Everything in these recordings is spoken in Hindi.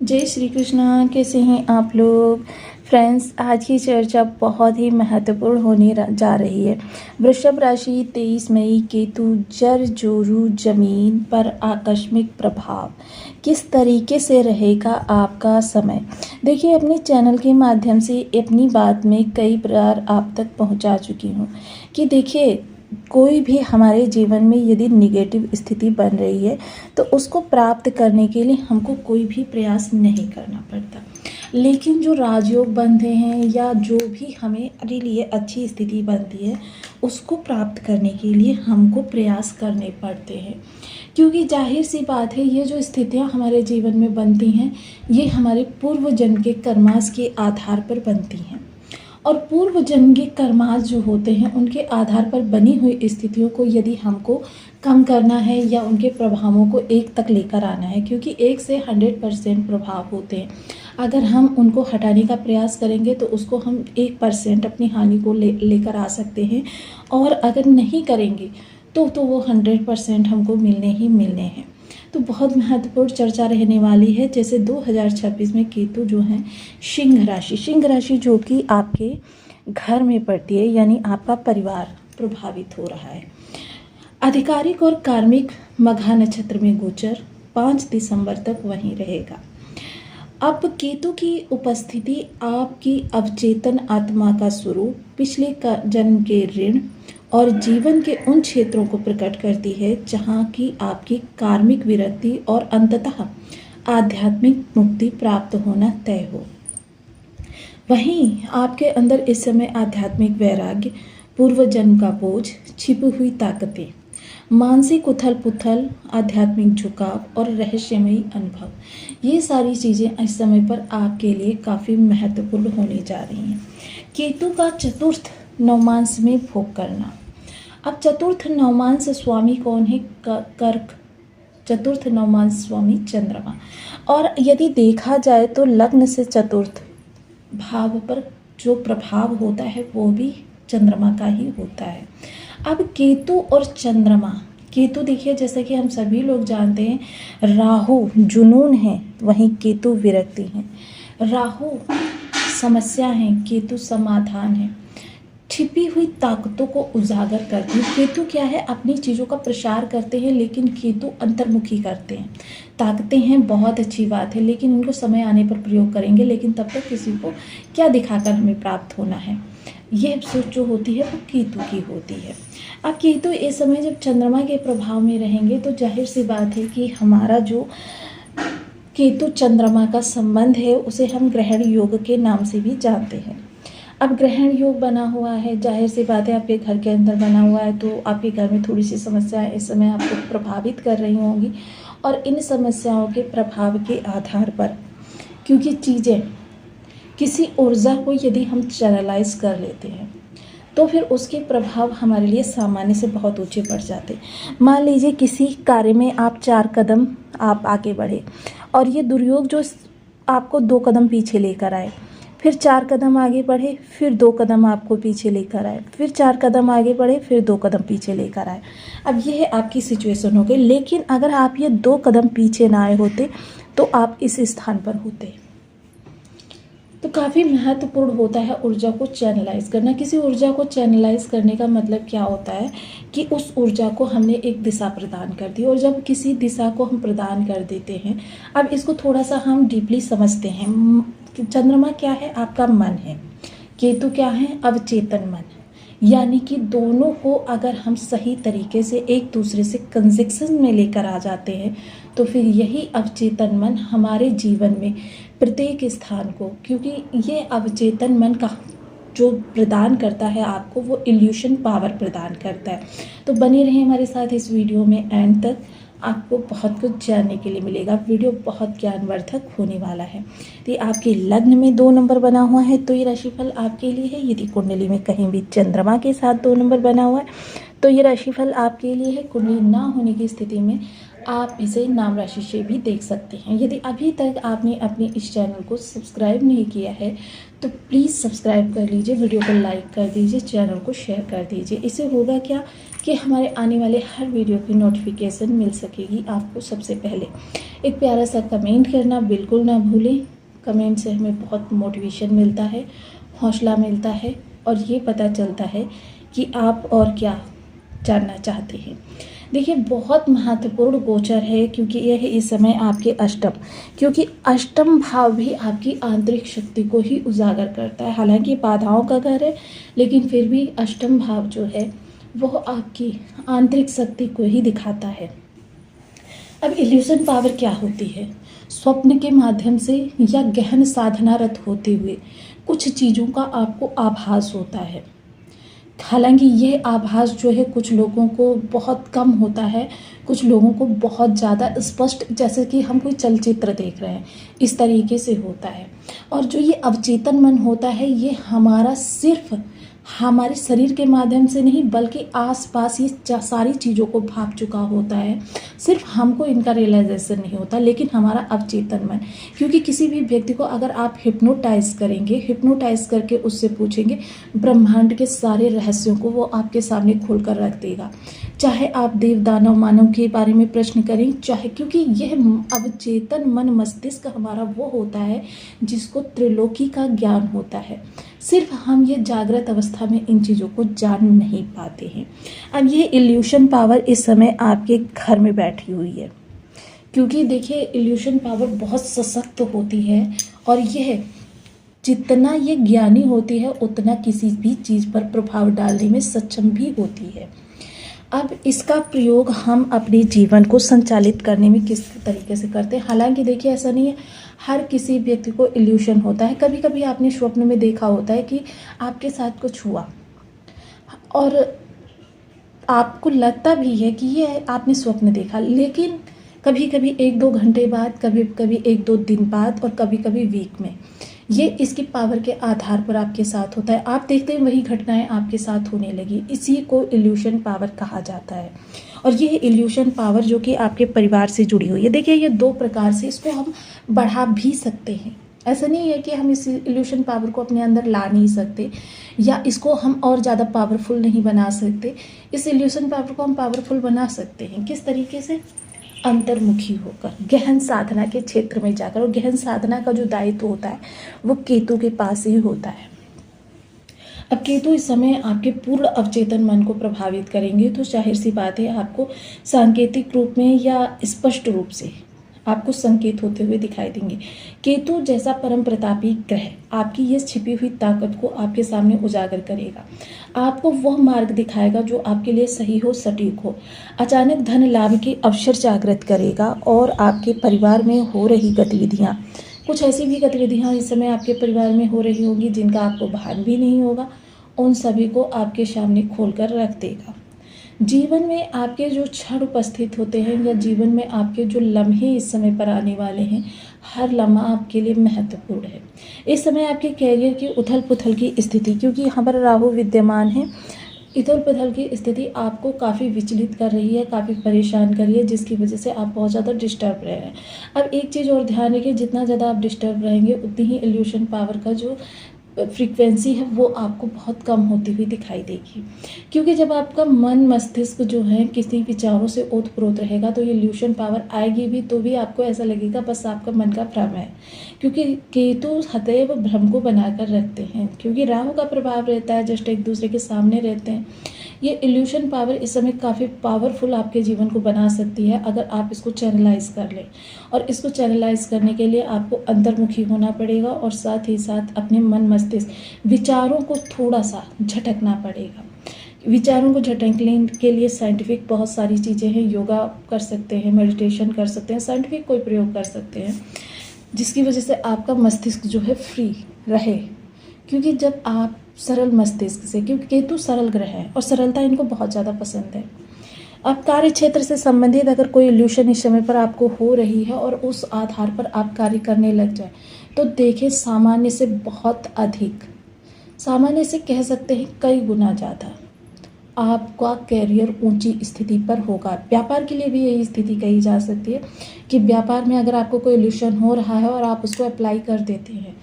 जय श्री कृष्णा। कैसे हैं आप लोग फ्रेंड्स। आज की चर्चा बहुत ही महत्वपूर्ण होने जा रही है। वृषभ राशि 23 मई केतु जर जोरू जमीन पर आकस्मिक प्रभाव किस तरीके से रहेगा आपका समय। देखिए, अपने चैनल के माध्यम से अपनी बात में कई बार आप तक पहुंचा चुकी हूं कि देखिए, कोई भी हमारे जीवन में यदि निगेटिव स्थिति बन रही है तो उसको प्राप्त करने के लिए हमको कोई भी प्रयास नहीं करना पड़ता, लेकिन जो राजयोग बनते हैं या जो भी हमारे लिए अच्छी स्थिति बनती है उसको प्राप्त करने के लिए हमको प्रयास करने पड़ते हैं। क्योंकि जाहिर सी बात है, ये जो स्थितियाँ हमारे जीवन में बनती हैं ये हमारे पूर्व जन्म के कर्मास के आधार पर बनती हैं, और पूर्व जन्म के कर्मास जो होते हैं उनके आधार पर बनी हुई स्थितियों को यदि हमको कम करना है या उनके प्रभावों को एक तक लेकर आना है, क्योंकि 1 से 100% प्रभाव होते हैं। अगर हम उनको हटाने का प्रयास करेंगे तो उसको हम 1% अपनी हानि को लेकर आ सकते हैं, और अगर नहीं करेंगे तो वो 100% हमको मिलने ही मिलने हैं। तो बहुत महत्वपूर्ण चर्चा रहने वाली है। जैसे 2026 में केतु जो है सिंह राशि जो कि आपके घर में पड़ती है, यानी आपका परिवार प्रभावित हो रहा है। आधिकारिक और कार्मिक मघा नक्षत्र में गोचर 5 दिसंबर तक वहीं रहेगा। अब केतु की उपस्थिति आपकी अवचेतन आत्मा का स्वरूप, पिछले जन्म के ऋण और जीवन के उन क्षेत्रों को प्रकट करती है जहाँ की आपकी कार्मिक विरक्ति और अंततः आध्यात्मिक मुक्ति प्राप्त होना तय हो। वहीं आपके अंदर इस समय आध्यात्मिक वैराग्य, पूर्व जन्म का बोझ, छिपी हुई ताकतें, मानसिक उथल पुथल, आध्यात्मिक झुकाव और रहस्यमयी अनुभव, ये सारी चीज़ें इस समय पर आपके लिए काफ़ी महत्वपूर्ण होने जा रही हैं। केतु का चतुर्थ नवमांश में भोग करना। अब चतुर्थ नवमांश स्वामी कौन है? कर्क। चतुर्थ नवमांश स्वामी चंद्रमा। और यदि देखा जाए तो लग्न से चतुर्थ भाव पर जो प्रभाव होता है वो भी चंद्रमा का ही होता है। अब केतु और चंद्रमा, केतु देखिए, जैसा कि हम सभी लोग जानते हैं, राहु जुनून है, वहीं केतु विरक्ति है। राहु समस्या है, केतु समाधान है, छिपी हुई ताकतों को उजागर करती है। केतु क्या है? अपनी चीज़ों का प्रसार करते हैं, लेकिन केतु अंतर्मुखी करते हैं। ताकतें हैं, बहुत अच्छी बात है, लेकिन उनको समय आने पर प्रयोग करेंगे, लेकिन तब तक किसी को क्या दिखाकर हमें प्राप्त होना है, ये सोच जो होती है वो केतु की होती है। अब केतु इस समय जब चंद्रमा के प्रभाव में रहेंगे तो जाहिर सी बात है कि हमारा जो केतु चंद्रमा का संबंध है उसे हम ग्रहण योग के नाम से भी जानते हैं। अब ग्रहण योग बना हुआ है, जाहिर सी बात है आपके घर के अंदर बना हुआ है, तो आपके घर में थोड़ी सी समस्याएं इस समय आपको प्रभावित कर रही होंगी। और इन समस्याओं के प्रभाव के आधार पर, क्योंकि चीज़ें किसी ऊर्जा को यदि हम चैनलाइज कर लेते हैं तो फिर उसके प्रभाव हमारे लिए सामान्य से बहुत ऊंचे बढ़ जाते। मान लीजिए किसी कार्य में आप 4 कदम आप आगे बढ़े और ये दुर्योग जो आपको 2 कदम पीछे लेकर आए, फिर 4 कदम आगे बढ़े, फिर 2 कदम आपको पीछे लेकर आए, फिर 4 कदम आगे बढ़े, फिर 2 कदम पीछे लेकर आए। अब ये है आपकी सिचुएशन हो गई। लेकिन अगर आप ये 2 कदम पीछे ना आए होते तो आप इस स्थान पर होते। तो काफ़ी महत्वपूर्ण होता है ऊर्जा को चैनलाइज करना। किसी ऊर्जा को चैनलाइज करने का मतलब क्या होता है कि उस ऊर्जा को हमने एक दिशा प्रदान कर दी, और जब किसी दिशा को हम प्रदान कर देते हैं, अब इसको थोड़ा सा हम डीपली समझते हैं। चंद्रमा क्या है? आपका मन है। केतु क्या है? अवचेतन मन। यानी कि दोनों को अगर हम सही तरीके से एक दूसरे से कंजक्शन में लेकर आ जाते हैं तो फिर यही अवचेतन मन हमारे जीवन में प्रत्येक स्थान को, क्योंकि ये अवचेतन मन का जो प्रदान करता है आपको, वो इल्यूशन पावर प्रदान करता है। तो बने रहें हमारे साथ इस वीडियो में एंड तक, आपको बहुत कुछ जानने के लिए मिलेगा। वीडियो बहुत ज्ञानवर्धक होने वाला है। तो आपके लग्न में 2 नंबर बना हुआ है तो ये राशिफल आपके लिए है। यदि कुंडली में कहीं भी चंद्रमा के साथ 2 नंबर बना हुआ है तो ये राशिफल आपके लिए है। कुंडली ना होने की स्थिति में आप इसे नाम राशि से भी देख सकते हैं। यदि अभी तक आपने अपने इस चैनल को सब्सक्राइब नहीं किया है तो प्लीज़ सब्सक्राइब कर लीजिए, वीडियो को लाइक कर दीजिए, चैनल को शेयर कर दीजिए। इससे होगा क्या कि हमारे आने वाले हर वीडियो की नोटिफिकेशन मिल सकेगी आपको सबसे पहले। एक प्यारा सा कमेंट करना बिल्कुल ना भूलें। कमेंट से हमें बहुत मोटिवेशन मिलता है, हौसला मिलता है और ये पता चलता है कि आप और क्या जानना चाहते हैं। देखिए, बहुत महत्वपूर्ण गोचर है क्योंकि यह इस समय आपके क्योंकि अष्टम भाव भी आपकी आंतरिक शक्ति को ही उजागर करता है। हालांकि बाधाओं का घर है, लेकिन फिर भी अष्टम भाव जो है वो आपकी आंतरिक शक्ति को ही दिखाता है। अब इल्यूशन पावर क्या होती है? स्वप्न के माध्यम से या गहन साधनारत होते हुए कुछ चीज़ों का आपको आभास होता है। हालांकि ये आभास जो है कुछ लोगों को बहुत कम होता है, कुछ लोगों को बहुत ज़्यादा स्पष्ट, जैसे कि हम कोई चलचित्र देख रहे हैं इस तरीके से होता है। और जो ये अवचेतन मन होता है ये हमारा सिर्फ हमारे शरीर के माध्यम से नहीं बल्कि आसपास ये सारी चीज़ों को भाप चुका होता है। सिर्फ हमको इनका रियलाइजेशन नहीं होता, लेकिन हमारा अवचेतन मन, क्योंकि किसी भी व्यक्ति को अगर आप हिप्नोटाइज करेंगे, हिप्नोटाइज करके उससे पूछेंगे, ब्रह्मांड के सारे रहस्यों को वो आपके सामने खोल कर रख देगा। चाहे आप देव दानव मानव के बारे में प्रश्न करें, चाहे, क्योंकि यह अवचेतन मन मस्तिष्क हमारा वो होता है जिसको त्रिलोकी का ज्ञान होता है। सिर्फ हम ये जागृत अवस्था में इन चीज़ों को जान नहीं पाते हैं। अब ये इल्यूशन पावर इस समय आपके घर में बैठी हुई है, क्योंकि देखिए इल्यूशन पावर बहुत सशक्त होती है और यह जितना ये ज्ञानी होती है उतना किसी भी चीज़ पर प्रभाव डालने में सक्षम भी होती है। अब इसका प्रयोग हम अपने जीवन को संचालित करने में किस तरीके से करते हैं? हालांकि देखिए ऐसा नहीं है हर किसी व्यक्ति को इल्यूशन होता है। कभी कभी आपने स्वप्न में देखा होता है कि आपके साथ कुछ हुआ और आपको लगता भी है कि ये आपने स्वप्न देखा, लेकिन कभी कभी 1-2 घंटे बाद, कभी कभी 1-2 दिन बाद और कभी कभी वीक में ये इसकी पावर के आधार पर आपके साथ होता है। आप देखते हैं वही घटनाएं आपके साथ होने लगी। इसी को इल्यूशन पावर कहा जाता है। और ये इल्यूशन पावर जो कि आपके परिवार से जुड़ी हुई है, देखिए ये 2 प्रकार से इसको हम बढ़ा भी सकते हैं। ऐसा नहीं है कि हम इस इल्यूशन पावर को अपने अंदर ला नहीं सकते या इसको हम और ज़्यादा पावरफुल नहीं बना सकते। इस इल्यूशन पावर को हम पावरफुल बना सकते हैं। किस तरीके से? अंतर्मुखी होकर, गहन साधना के क्षेत्र में जाकर। और गहन साधना का जो दायित्व होता है वो केतु के पास ही होता है। अब केतु इस समय आपके पूर्ण अवचेतन मन को प्रभावित करेंगे, तो जाहिर सी बात है आपको सांकेतिक रूप में या स्पष्ट रूप से आपको संकेत होते हुए दिखाई देंगे। केतु जैसा परम प्रतापी ग्रह आपकी ये छिपी हुई ताकत को आपके सामने उजागर करेगा। आपको वह मार्ग दिखाएगा जो आपके लिए सही हो, सटीक हो। अचानक धन लाभ के अवसर जागृत करेगा और आपके परिवार में हो रही गतिविधियाँ, कुछ ऐसी भी गतिविधियाँ इस समय आपके परिवार में हो रही होंगी जिनका आपको भान भी नहीं होगा, उन सभी को आपके सामने खोल कर रख देगा। जीवन में आपके जो क्षण उपस्थित होते हैं या जीवन में आपके जो लम्हे इस समय पर आने वाले हैं, हर लम्हा आपके लिए महत्वपूर्ण है। इस समय आपके कैरियर की उथल पुथल की स्थिति, क्योंकि यहाँ पर राहु विद्यमान है, इथल पुथल की स्थिति आपको काफ़ी विचलित कर रही है, काफ़ी परेशान कर रही है, जिसकी वजह से आप बहुत ज़्यादा डिस्टर्ब रह रहे हैं। अब एक चीज़ और ध्यान रखिए, जितना ज़्यादा आप डिस्टर्ब रहेंगे उतनी ही इल्यूशन पावर का जो फ्रीक्वेंसी है वो आपको बहुत कम होती हुई दिखाई देगी। क्योंकि जब आपका मन मस्तिष्क जो है किसी विचारों से ओतप्रोत रहेगा तो ये इल्यूशन पावर आएगी भी, तो भी आपको ऐसा लगेगा बस आपका मन का भ्रम है। क्योंकि केतु सदैव भ्रम को बनाकर रखते हैं, क्योंकि राहु का प्रभाव रहता है, जस्ट एक दूसरे के सामने रहते हैं। ये इल्यूशन पावर इस समय काफ़ी पावरफुल आपके जीवन को बना सकती है अगर आप इसको चैनलाइज कर लें। और इसको चैनलाइज करने के लिए आपको अंतर्मुखी होना पड़ेगा और साथ ही साथ अपने मन मस्तिष्क विचारों को थोड़ा सा झटकना पड़ेगा। विचारों को झटकने के लिए साइंटिफिक बहुत सारी चीज़ें हैं। योगा कर सकते हैं, मेडिटेशन कर सकते हैं, साइंटिफिक कोई प्रयोग कर सकते हैं जिसकी वजह से आपका मस्तिष्क जो है फ्री रहे। क्योंकि जब आप सरल मस्तिष्क से, क्योंकि केतु सरल ग्रह है और सरलता इनको बहुत ज़्यादा पसंद है। अब कार्य क्षेत्र से संबंधित अगर कोई इल्यूशन इस समय पर आपको हो रही है और उस आधार पर आप कार्य करने लग जाए तो देखिए सामान्य से बहुत अधिक, सामान्य से कह सकते हैं कई गुना ज़्यादा आपका कैरियर ऊंची स्थिति पर होगा। व्यापार के लिए भी यही स्थिति कही जा सकती है कि व्यापार में अगर आपको कोई इल्यूशन हो रहा है और आप उसको अप्लाई कर देते हैं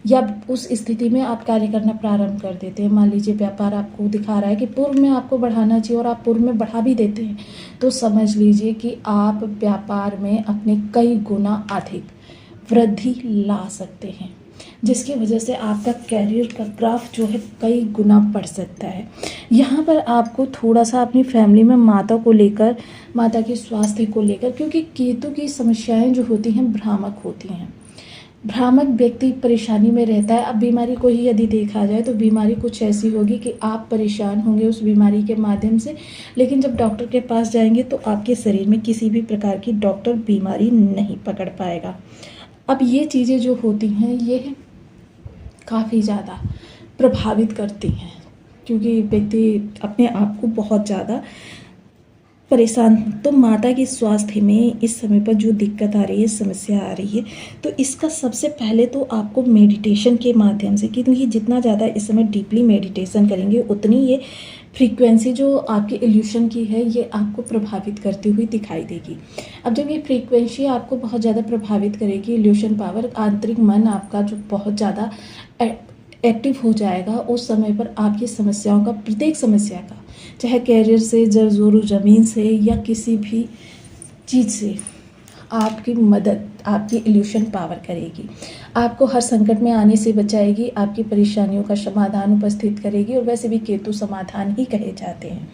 या उस स्थिति में आप कार्य करना प्रारंभ कर देते हैं। मान लीजिए व्यापार आपको दिखा रहा है कि पूर्व में आपको बढ़ाना चाहिए और आप पूर्व में बढ़ा भी देते हैं, तो समझ लीजिए कि आप व्यापार में अपने कई गुना अधिक वृद्धि ला सकते हैं, जिसकी वजह से आपका कैरियर का ग्राफ जो है कई गुना बढ़ सकता है। यहाँ पर आपको थोड़ा सा अपनी फैमिली में माता को लेकर, माता के स्वास्थ्य को लेकर, क्योंकि केतु की समस्याएं जो होती हैं भ्रामक होती हैं। भ्रामक व्यक्ति परेशानी में रहता है। अब बीमारी को ही यदि देखा जाए तो बीमारी कुछ ऐसी होगी कि आप परेशान होंगे उस बीमारी के माध्यम से, लेकिन जब डॉक्टर के पास जाएंगे तो आपके शरीर में किसी भी प्रकार की डॉक्टर बीमारी नहीं पकड़ पाएगा। अब ये चीज़ें जो होती हैं ये काफ़ी ज़्यादा प्रभावित करती हैं, क्योंकि व्यक्ति अपने आप को बहुत ज़्यादा परेशान। तो माता के स्वास्थ्य में इस समय पर जो दिक्कत आ रही है, समस्या आ रही है, तो इसका सबसे पहले तो आपको मेडिटेशन के माध्यम से, क्योंकि जितना ज़्यादा इस समय डीपली मेडिटेशन करेंगे उतनी ये फ्रीक्वेंसी जो आपके इल्यूशन की है ये आपको प्रभावित करती हुई दिखाई देगी। अब जब ये फ्रीक्वेंसी आपको बहुत ज़्यादा प्रभावित करेगी, इल्यूशन पावर, आंतरिक मन आपका जो बहुत ज़्यादा एक्टिव हो जाएगा, उस समय पर आपकी समस्याओं का, प्रत्येक समस्या का, चाहे कैरियर से, जर ज़मीन से या किसी भी चीज़ से, आपकी मदद आपकी इल्यूशन पावर करेगी। आपको हर संकट में आने से बचाएगी, आपकी परेशानियों का समाधान उपस्थित करेगी। और वैसे भी केतु समाधान ही कहे जाते हैं।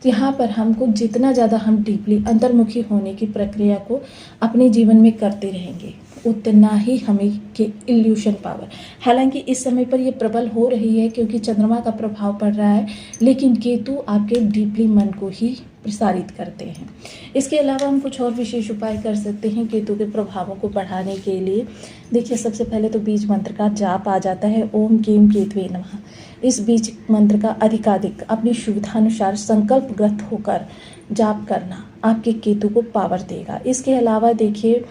तो यहाँ पर हमको जितना ज़्यादा हम डीपली अंतर्मुखी होने की प्रक्रिया को अपने जीवन में करते रहेंगे, उतना ही हमें के इल्यूशन पावर, हालांकि इस समय पर ये प्रबल हो रही है क्योंकि चंद्रमा का प्रभाव पड़ रहा है, लेकिन केतु आपके डीपली मन को ही प्रसारित करते हैं। इसके अलावा हम कुछ और विशेष उपाय कर सकते हैं केतु के प्रभावों को बढ़ाने के लिए। देखिए, सबसे पहले तो बीज मंत्र का जाप आ जाता है, ओम क्लीं केतवे नमः। इस बीज मंत्र का अधिकाधिक अपनी सुविधानुसार संकल्पग्रस्त होकर जाप करना आपके केतु को पावर देगा। इसके अलावा देखिए,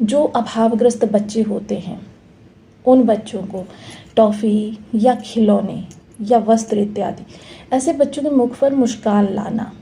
जो अभावग्रस्त बच्चे होते हैं उन बच्चों को टॉफ़ी या खिलौने या वस्त्र इत्यादि, ऐसे बच्चों के मुख पर मुस्कान लाना